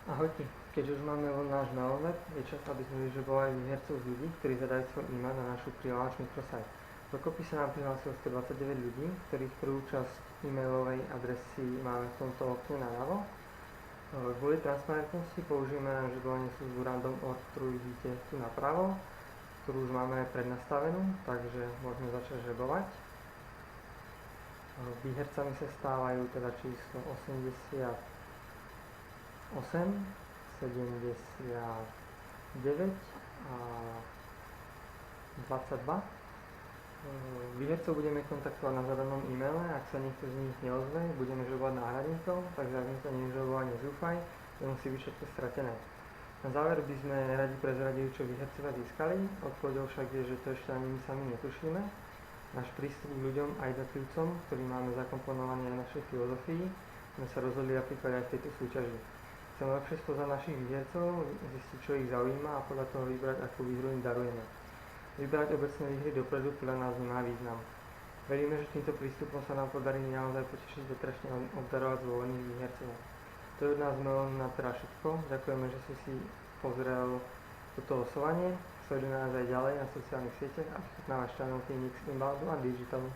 Ahojte, keďže už máme náš mailweb, je čas, aby sme vyžrebovali výhercov z ľudí, ktorí zadajú svoj e-mail na našu prihlášť mikrosite. Dokopy sa nám prihlásilo 129 ľudí, ktorých prvú časť e-mailovej adresy máme v tomto okne naľavo. Kvôli transparentnosti použijeme na žrebovanie službu Random.org, ktorú vidíte tu napravo, ktorú už máme prednastavenú, takže môžeme začať žrebovať. Výhercami sa stávajú teda číslo 88, 79 a 22. Výhercov budeme kontaktovať na zadanom e-maile, ak sa niekto z nich neozve, budeme žrebovať náhradníkov, takže ak niekto nežrebovať, nezúfaj, nemusí byť všetko stratené. Na záver by sme radi prezradili, čo výhercovia získali, odpoveďou však je, že to ešte ani my sami netušíme. Náš prístup k ľuďom a jednotlivcom, ktorý máme zakomponovaný aj v našej filozofii, sme sa rozhodli aplikovať aj v tejto súťaži. Chceme lepšie spoznať našich výhercov, zistiť, čo ich zaujíma a podľa toho vybrať, akú výhru im darujeme. Vybrať obecné výhry dopredu podľa nás nemá význam. Veríme, že týmto prístupom sa nám podarí naozaj potešiť doterajšne obdarovať zvolených výhercov. To je od nás na teraz všetko. Ďakujeme, že si pozrel toto losovanie. Sleduj nás aj ďalej na sociálnych sieťach a na váš channel Phoenix Inboundu a Digitalu.